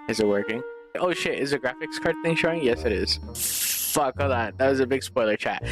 Is it working? Oh shit, is the graphics card thing showing? Yes, it is. Fuck, hold on. That was a big spoiler, chat.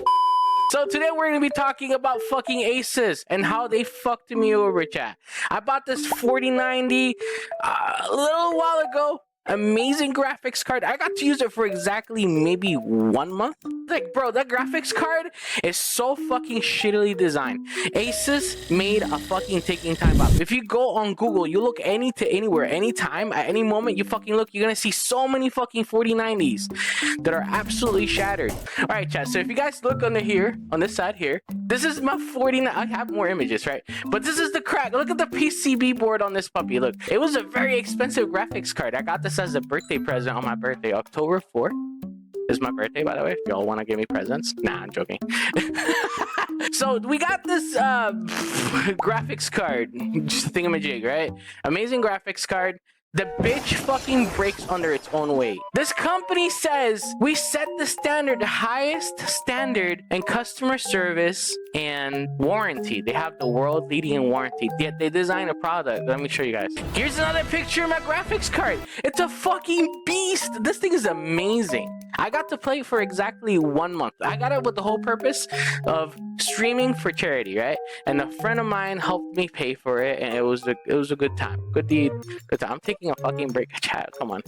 So today we're going to be talking about fucking ASUS and how they fucked me over, chat. I bought this 4090 a little while ago. Amazing graphics card. I got to use it for exactly maybe 1 month. Like, bro, that graphics card is so fucking shittily designed. ASUS made a fucking taking time out. If you go on Google, you look anywhere, anytime, at any moment, you fucking look, you're gonna see so many fucking 4090s that are absolutely shattered. All right, chat. So if you guys look under here, on this side here, this is my 49. I have more images, right? But this is the crack. Look at the PCB board on this puppy. Look, it was a very expensive graphics card. I got this as a birthday present on my birthday, October 4th. Is my birthday, by the way, if y'all want to give me presents. Nah, I'm joking. So we got this graphics card, just a thingamajig, right? Amazing graphics card. The bitch fucking breaks under its own weight. This company says we set the standard, the highest standard in customer service and warranty. They have the world leading warranty. Yet they design a product. Let me show you guys. Here's another picture of my graphics card. It's a fucking beast. This thing is amazing. I got to play it for exactly 1 month. I got it with the whole purpose of streaming for charity, right? And a friend of mine helped me pay for it, and it was a good time. Good deed. Good time. I'm taking a fucking break. Chat, come on.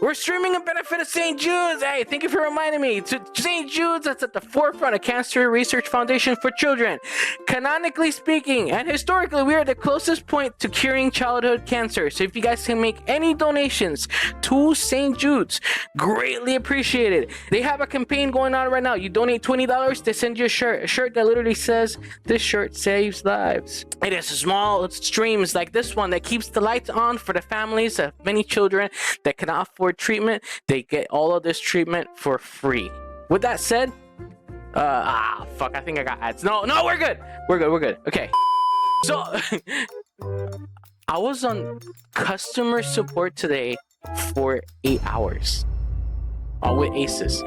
We're streaming a benefit of St. Jude's. Hey, thank you for reminding me. To St. Jude's, that's at the forefront of Cancer Research Foundation for Children. Canonically speaking, and historically, we are the closest point to curing childhood cancer. So if you guys can make any donations to St. Jude's, greatly appreciated. They have a campaign going on right now. You donate $20, they send you a shirt that literally says, "This shirt saves lives." It is small streams like this one that keeps the lights on for the families of many children that cannot afford treatment. They get all of this treatment for free. With that said, fuck, I think I got ads. No, we're good. We're good. Okay. So, I was on customer support today for 8 hours with ASUS.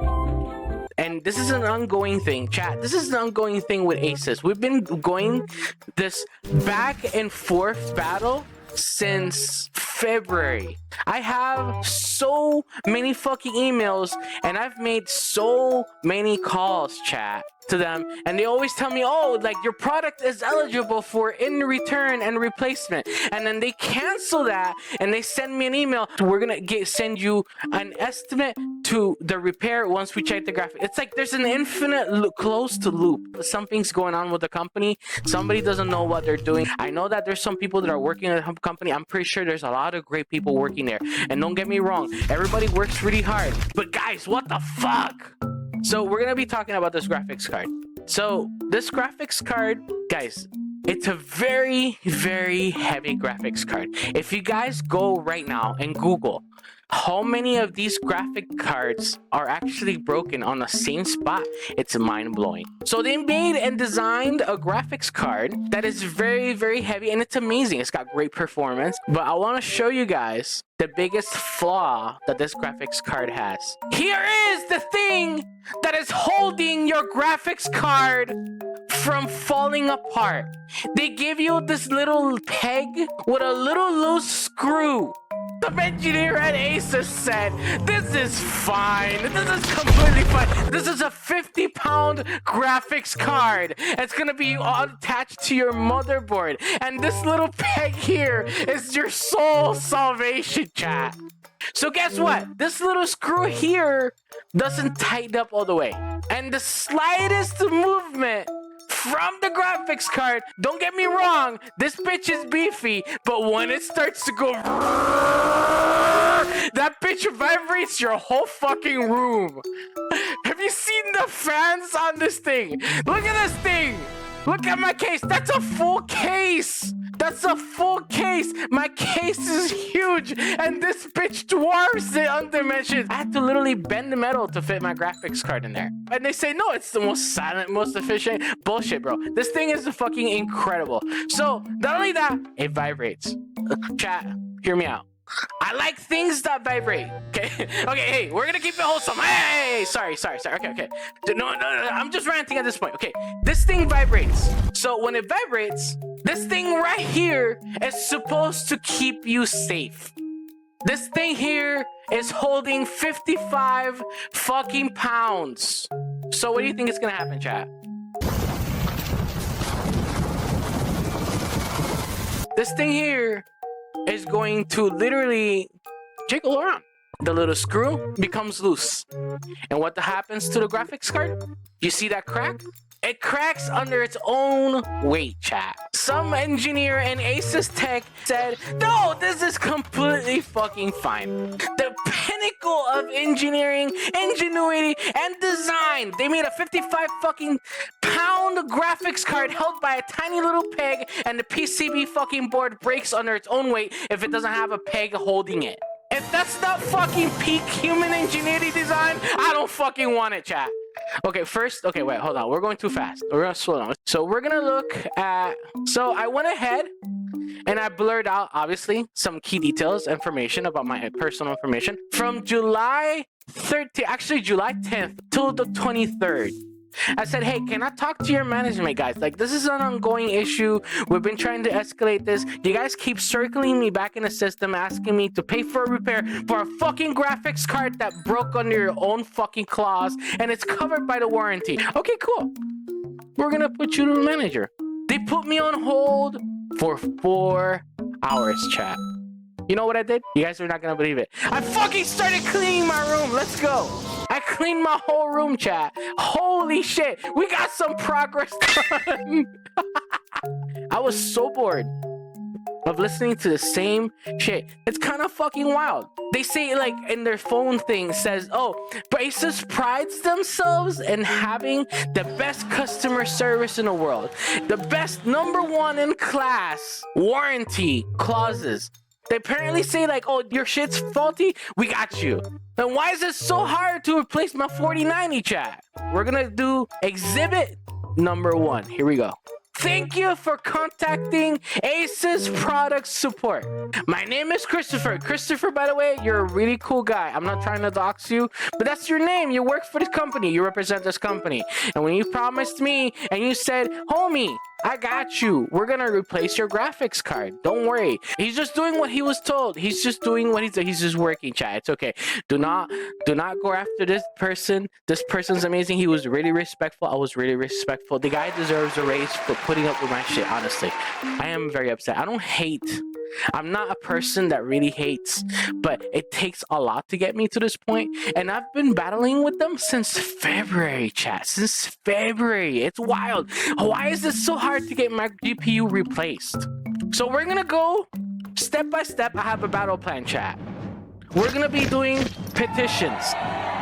And this is an ongoing thing, chat. This is an ongoing thing with ASUS. We've been going this back and forth battle since February. I have so many fucking emails and I've made so many calls, chat, to them, and they always tell me, oh, like, your product is eligible for in return and replacement, and then they cancel that and they send me an email. We're gonna send you an estimate to the repair once we check the graphic. It's like there's an infinite closed loop. Something's going on with the company. Somebody doesn't know what they're doing. I know that there's some people that are working at the company. I'm pretty sure there's a lot of great people working there. And don't get me wrong, everybody works really hard. But guys, what the fuck? So we're gonna be talking about this graphics card. So this graphics card, guys, it's a very, very heavy graphics card. If you guys go right now and Google how many of these graphic cards are actually broken on the same spot, it's mind-blowing. So they made and designed a graphics card that is very, very heavy, and it's amazing. It's got great performance, but I want to show you guys the biggest flaw that this graphics card has. Here is the thing that is holding your graphics card from falling apart. They give you this little peg with a little loose screw. The engineer at ASUS said, this is fine. This is completely fine. This is a 50-pound graphics card. It's gonna be attached to your motherboard. And this little peg here is your sole salvation, chat. So guess what? This little screw here doesn't tighten up all the way. And the slightest movement from the graphics card, don't get me wrong, this bitch is beefy, but when it starts to go, that bitch vibrates your whole fucking room. Have you seen the fans on this thing? Look at this thing. Look at my case. That's a full case. That's a full case. My case is huge, and this bitch dwarfs the undimensioned. I had to literally bend the metal to fit my graphics card in there. And they say, no, it's the most silent, most efficient. Bullshit, bro. This thing is fucking incredible. So, not only that, it vibrates. Chat, hear me out. I like things that vibrate. Okay, okay, hey, we're gonna keep it wholesome. Hey, sorry. Okay. No, I'm just ranting at this point. Okay, this thing vibrates. So when it vibrates, this thing right here is supposed to keep you safe. This thing here is holding 55 fucking pounds. So what do you think is gonna happen, chat? This thing here is going to literally jiggle around. The little screw becomes loose. And what happens to the graphics card? You see that crack? It cracks under its own weight, chat. Some engineer in ASUS Tech said, no, this is completely fucking fine. The pinnacle of engineering, ingenuity, and design. They made a 55 fucking pound graphics card held by a tiny little peg, and the PCB fucking board breaks under its own weight if it doesn't have a peg holding it. If that's not fucking peak human ingenuity design, I don't fucking want it, chat. Okay, first, okay, wait, hold on. We're going too fast. We're gonna slow down. So we're gonna look at, so I went ahead and I blurred out, obviously, some key details, information about my personal information from July 13th, actually July 10th till the 23rd. I said, hey, can I talk to your management, guys? Like, this is an ongoing issue. We've been trying to escalate this. You guys keep circling me back in the system, asking me to pay for a repair for a fucking graphics card that broke under your own fucking claws, and it's covered by the warranty. Okay, cool. We're gonna put you to the manager. They put me on hold for 4 hours, chat. You know what I did? You guys are not gonna believe it. I fucking started cleaning my room. Let's go. I cleaned my whole room, chat. Holy shit. We got some progress done. I was so bored of listening to the same shit. It's kind of fucking wild. They say, like, in their phone thing says, oh, ASUS prides themselves in having the best customer service in the world. The best #1 in class warranty clauses. They apparently say, like, oh, your shit's faulty, we got you. Then why is it so hard to replace my 4090, chat? We're gonna do exhibit #1. Here we go. Thank you for contacting ASUS product support. My name is Christopher. Christopher, by the way, you're a really cool guy. I'm not trying to dox you, but that's your name. You work for this company. You represent this company. And when you promised me and you said, homie, I got you. We're gonna replace your graphics card. Don't worry. He's just doing what he was told. He's just doing what he's just working, chat. It's okay. Do not go after this person. This person's amazing. He was really respectful. I was really respectful. The guy deserves a raise for putting up with my shit, honestly. I am very upset. I don't hate. I'm not a person that really hates, but it takes a lot to get me to this point, and I've been battling with them since February, chat. Since February. It's wild. Why is it so hard to get my GPU replaced? So we're gonna go step by step. I have a battle plan, chat. We're gonna be doing petitions.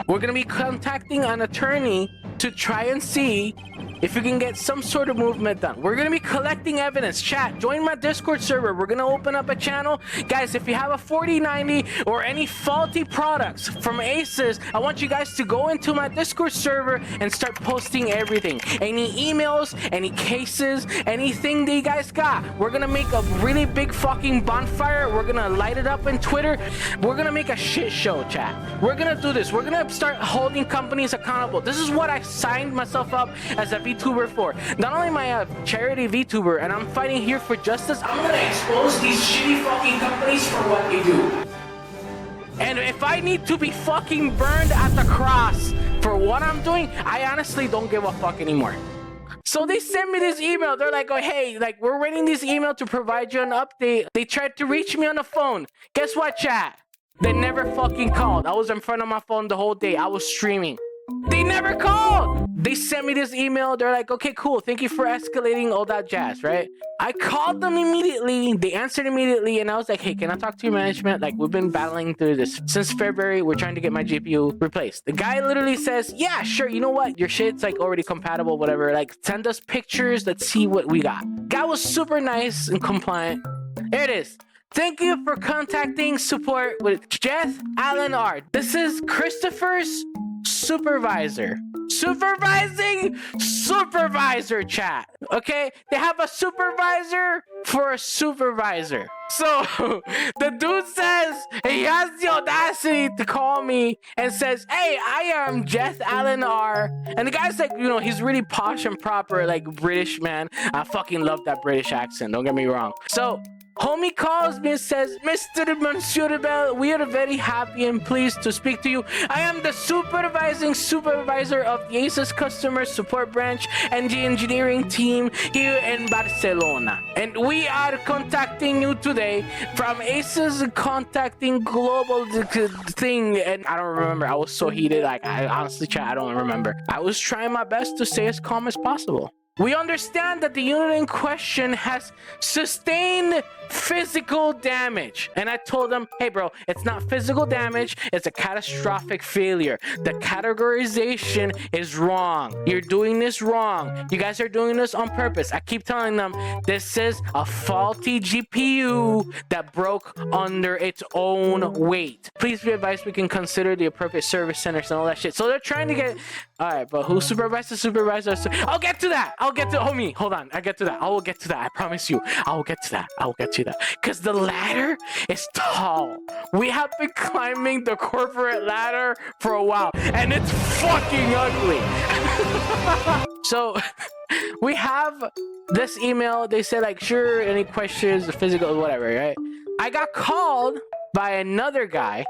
We're gonna be contacting an attorney to try and see if we can get some sort of movement done. We're gonna be collecting evidence. Chat, join my Discord server. We're gonna open up a channel. Guys, if you have a 4090 or any faulty products from ASUS, I want you guys to go into my Discord server and start posting everything. Any emails, any cases, anything that you guys got. We're gonna make a really big fucking bonfire. We're gonna light it up on Twitter. We're gonna make a shit show, chat. We're gonna do this. We're gonna start holding companies accountable. This is what I signed myself up as a VTuber for. Not only am I a charity VTuber and I'm fighting here for justice, I'm gonna expose these shitty fucking companies for what they do. And if I need to be fucking burned at the cross for what I'm doing, I honestly don't give a fuck anymore. So they sent me this email. They're like, oh, hey, like, we're writing this email to provide you an update. They tried to reach me on the phone. Guess what, chat? They never fucking called. I was in front of my phone the whole day. I was streaming. They never called. They sent me this email. They're like, okay, cool. Thank you for escalating all that jazz, right? I called them immediately. They answered immediately. And I was like, hey, can I talk to your management? Like, we've been battling through this since February. We're trying to get my GPU replaced. The guy literally says, yeah, sure. You know what? Your shit's like already compatible, whatever. Like, send us pictures. Let's see what we got. Guy was super nice and compliant. There it is. Thank you for contacting support with Jeff Allen R. This is Christopher's supervisor. Supervisor, chat. Okay? They have a supervisor for a supervisor. So, the dude says, he has the audacity to call me and says, hey, I am Jeff Allen R. And the guy's like, you know, he's really posh and proper, like British, man. I fucking love that British accent. Don't get me wrong. So, Homie calls me and says, Monsieur Bell, we are very happy and pleased to speak to you. I am the supervisor of the ASUS customer support branch and the engineering team here in Barcelona. And we are contacting you today from ASUS contacting global thing. And I don't remember. I was so heated. Like, I honestly, chat, I don't remember. I was trying my best to stay as calm as possible. We understand that the unit in question has sustained physical damage. And I told them, hey bro, it's not physical damage, it's a catastrophic failure. The categorization is wrong. You're doing this wrong. You guys are doing this on purpose. I keep telling them this is a faulty GPU that broke under its own weight. Please be advised we can consider the appropriate service centers and all that shit. So they're trying to get, all right, but who supervised the supervisor? I'll get to that. I'll get to, homie, hold on. I get to that. I will get to that. I promise you. I will get to that. I will get to that. Because the ladder is tall. We have been climbing the corporate ladder for a while, and it's fucking ugly. So we have this email. They said, like, sure, any questions, physical, whatever, right? I got called by another guy.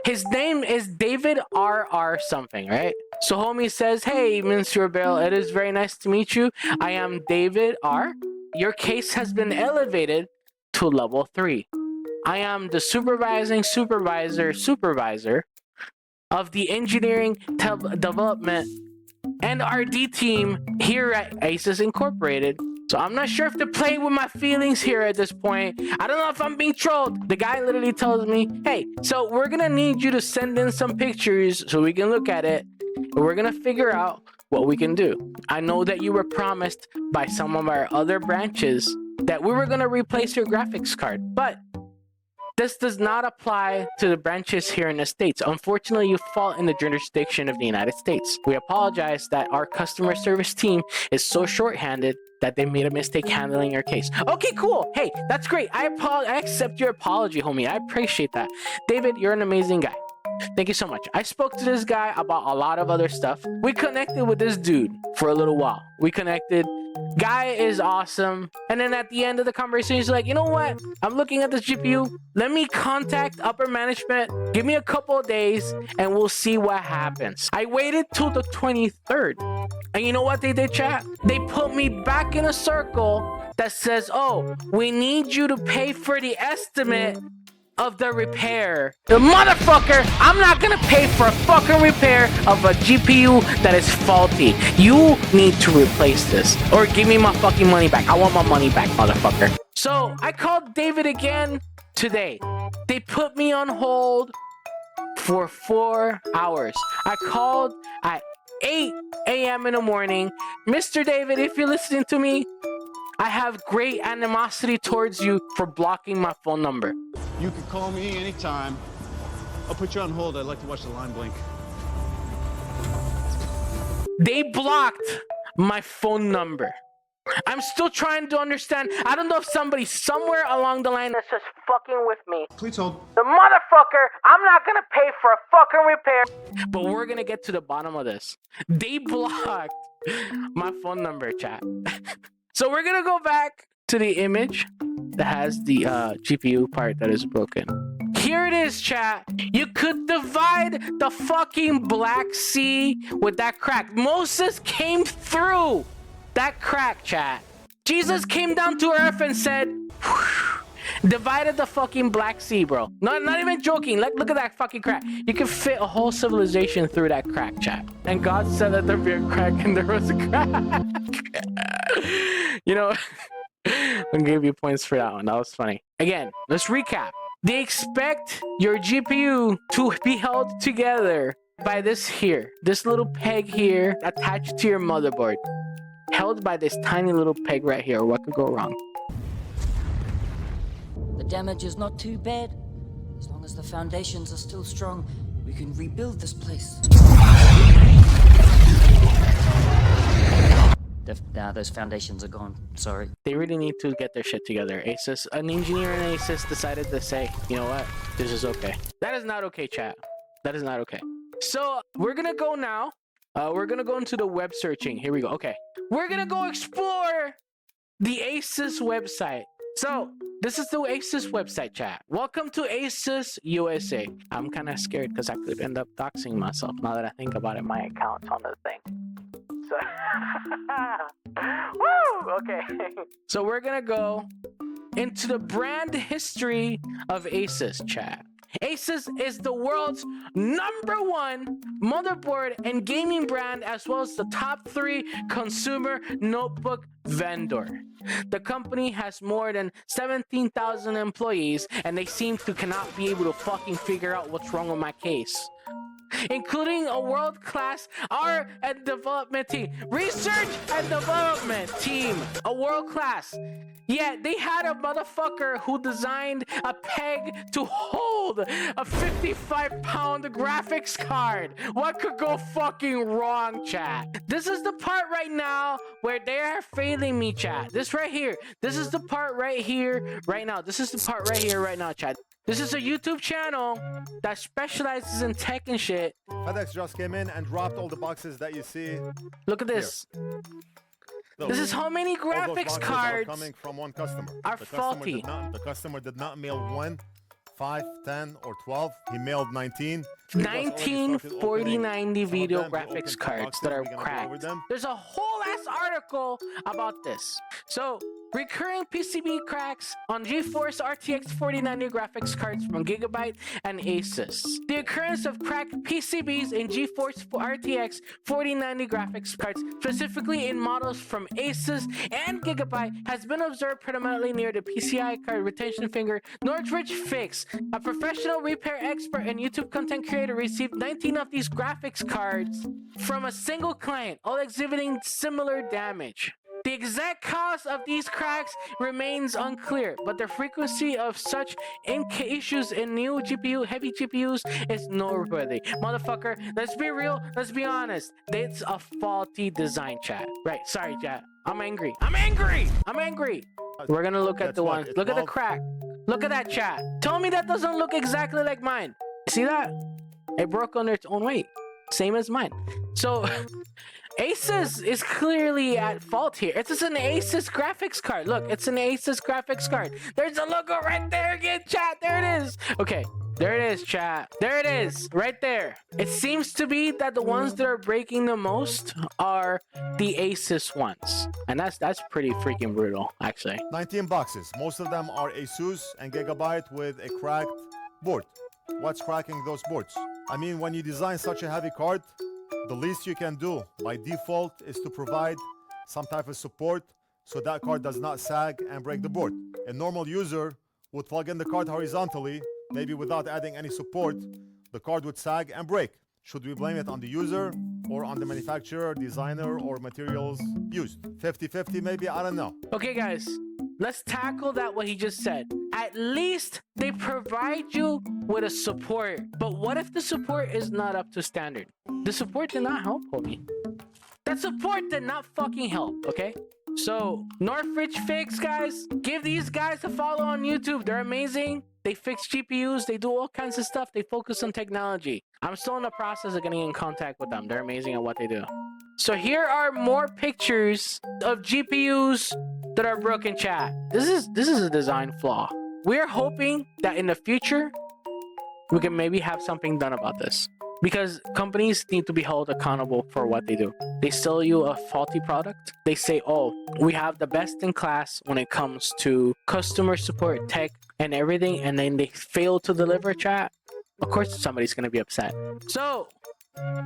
His name is David RR something, right? So homie says, hey, Monsieur Bell, it is very nice to meet you. I am David R. Your case has been elevated to level 3. I am the supervisor of the engineering development and RD team here at ASUS Incorporated. So I'm not sure if they're playing with my feelings here at this point. I don't know if I'm being trolled. The guy literally tells me, hey, so we're gonna need you to send in some pictures so we can look at it. And we're gonna figure out what we can do. I know that you were promised by some of our other branches that we were gonna replace your graphics card, but this does not apply to the branches here in the States. Unfortunately, you fall in the jurisdiction of the United States. We apologize that our customer service team is so shorthanded that they made a mistake handling your case. Okay, cool. Hey, that's great. I accept your apology, homie. I appreciate that. David, you're an amazing guy. Thank you so much. I spoke to this guy about a lot of other stuff. We connected with this dude for a little while. We connected. Guy is awesome. And then at the end of the conversation, he's like, you know what? I'm looking at this GPU. Let me contact upper management. Give me a couple of days and we'll see what happens. I waited till the 23rd. And you know what they did, chat? They put me back in a circle that says, oh, we need you to pay for the estimate of the repair. The motherfucker, I'm not gonna pay for a fucking repair of a GPU that is faulty. You need to replace this or give me my fucking money back. I want my money back, motherfucker. So I called David again today. They put me on hold for 4 hours. I called at 8 a.m. in the morning. Mr. David, if you're listening to me, I have great animosity towards you for blocking my phone number. You can call me anytime. I'll put you on hold. I'd like to watch the line blink. They blocked my phone number. I'm still trying to understand. I don't know if somebody somewhere along the line that's just fucking with me. Please hold. The motherfucker, I'm not gonna pay for a fucking repair. But we're gonna get to the bottom of this. They blocked my phone number, chat. So we're gonna go back to the image that has the GPU part that is broken. Here it is, chat. You could divide the fucking Black Sea with that crack. Moses came through that crack, chat. Jesus came down to earth and said, divided the fucking Black Sea, bro. Not even joking. Look at that fucking crack. You can fit a whole civilization through that crack, chat. And God said that there'd be a crack, and there was a crack. You know, I'll give you points for that one. That was funny. Again, let's recap. They expect your GPU to be held together by this little peg here attached to your motherboard. Held by this tiny little peg right here. What could go wrong? The damage is not too bad. As long as the foundations are still strong, we can rebuild this place. Now those foundations are gone. Sorry. They really need to get their shit together. ASUS, an engineer in ASUS decided to say, you know what? This is okay. That is not okay, chat. That is not okay. So we're gonna go now. We're gonna go into the web searching. Here we go. Okay. We're gonna go explore the ASUS website. So this is the ASUS website, chat. Welcome to ASUS USA. I'm kind of scared because I could end up doxing myself. Now that I think about it, my account's on the thing. So woo! Okay. So we're gonna go into the brand history of ASUS, chat. ASUS is the world's #1 motherboard and gaming brand, as well as the top 3 consumer notebook vendor. The company has more than 17,000 employees, and they seem to cannot be able to fucking figure out what's wrong with my case, including a world-class R and development team, research and development team, a world-class. Yeah, they had a motherfucker who designed a peg to hold a 55-pound graphics card. What could go fucking wrong, chat? This is the part right now where they are failing me, chat. This right here. This is the part right here, right now. This is the part right here, right now, chat. This is a YouTube channel that specializes in tech and shit. FedEx just came in and dropped all the boxes that you see. Look at this. This is how many graphics cards coming from one customer. are faulty. The customer did not mail 1, 5, 10, or 12. He mailed 19. 19 4090 video graphics cards that are cracked. There's a whole ass article about this. So, recurring PCB cracks on GeForce RTX 4090 graphics cards from Gigabyte and ASUS. The occurrence of cracked PCBs in GeForce RTX 4090 graphics cards, specifically in models from ASUS and Gigabyte, has been observed predominantly near the PCI card retention finger. Northridge Fix, a professional repair expert and YouTube content creator, received 19 of these graphics cards from a single client, all exhibiting similar damage. The exact cause of these cracks remains unclear, but the frequency of such issues in new heavy GPUs is noteworthy. Motherfucker, let's be real, let's be honest. It's a faulty design, chat. Right, sorry, chat. I'm angry. I'm angry! I'm angry! We're gonna look at the one. Look at the crack. Look at that, chat. Tell me that doesn't look exactly like mine. See that? It broke under its own weight. Same as mine. So... ASUS is clearly at fault here. It's just an ASUS graphics card. Look, it's an ASUS graphics card. There's a logo right there again, chat. There it is. Okay, there it is, chat. There it is, right there. It seems to be that the ones that are breaking the most are the ASUS ones. And that's pretty freaking brutal, actually. 19 boxes. Most of them are ASUS and Gigabyte with a cracked board. What's cracking those boards? I mean, when you design such a heavy card, the least you can do by default is to provide some type of support so that card does not sag and break the board. A normal user would plug in the card horizontally, maybe without adding any support. The card would sag and break. Should we blame it on the user or on the manufacturer, designer, or materials used? 50-50 maybe, I don't know. Okay, guys, let's tackle that what he just said. At least they provide you with a support. But what if the support is not up to standard? The support did not help, homie. That support did not fucking help, okay? So, Northridge Fix, guys, give these guys a follow on YouTube. They're amazing. They fix GPUs. They do all kinds of stuff. They focus on technology. I'm still in the process of getting in contact with them. They're amazing at what they do. So here are more pictures of GPUs that are broken, chat. This is a design flaw. We're hoping that in the future, we can maybe have something done about this. Because companies need to be held accountable for what they do. They sell you a faulty product. They say, oh, we have the best in class when it comes to customer support, tech, and everything. And then they fail to deliver, chat. Of course, somebody's going to be upset. So,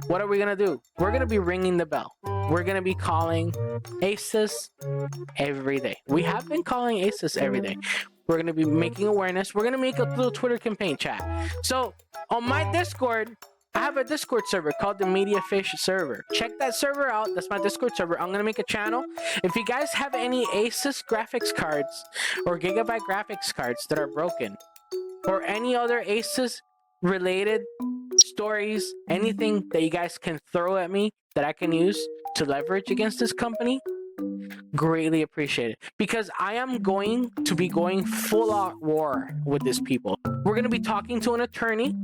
what are we going to do? We're going to be ringing the bell. We're going to be calling ASUS every day. We have been calling ASUS every day. We're going to be making awareness. We're going to make a little Twitter campaign, chat. So, on my Discord, I have a Discord server called the Mediafish server. Check that server out. That's my Discord server. I'm going to make a channel. If you guys have any ASUS graphics cards or Gigabyte graphics cards that are broken, or any other ASUS related stories, anything that you guys can throw at me that I can use to leverage against this company, greatly appreciate it. Because I am going to be going full out war with these people. We're going to be talking to an attorney.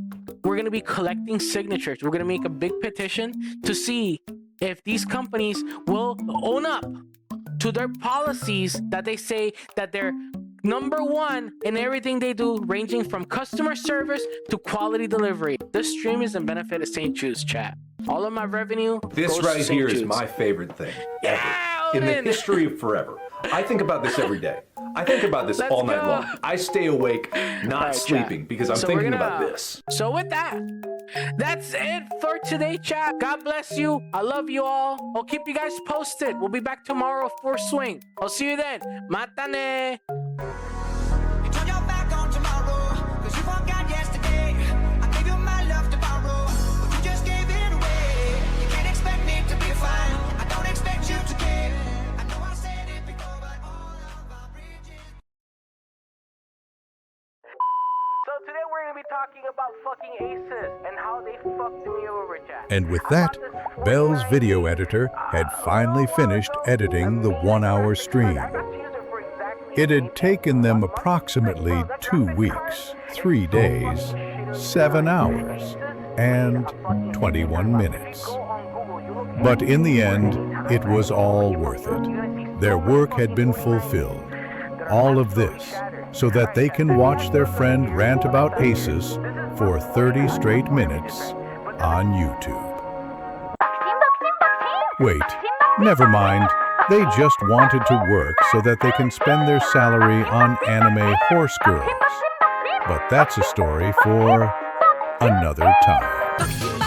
We're going to be collecting signatures. We're going to make a big petition to see if these companies will own up to their policies that they say that they're #1 in everything they do, ranging from customer service to quality delivery. This stream is in benefit of St. Jude's, chat. All of my revenue This goes to right St. here Jude's. is my favorite thing ever. Yeah, In the Odin. history of forever. I think about this every day. I think about this Let's all night go. long. I stay awake, not All right, sleeping, chat. because I'm So we're thinking gonna- about this. So with that, that's it for today, chat. God bless you. I love you all. I'll keep you guys posted. We'll be back tomorrow for swing. I'll see you then. Matane. You turn your back on tomorrow, 'cause you forgot yesterday. I gave you my love to borrow, but you just gave it away. You can't expect me to be fine. I don't expect you to care. I know I said it before, but all of our bridges. So today we're gonna be talking about fucking ASUS and how they fucked me over, chat. And with that, Bell's video editor had finally finished editing the 1-hour stream. It had taken them approximately 2 weeks, 3 days, 7 hours, and 21 minutes. But in the end, it was all worth it. Their work had been fulfilled. All of this so that they can watch their friend rant about ASUS for 30 straight minutes on YouTube. Wait, never mind. They just wanted to work so that they can spend their salary on anime horse girls. But that's a story for another time.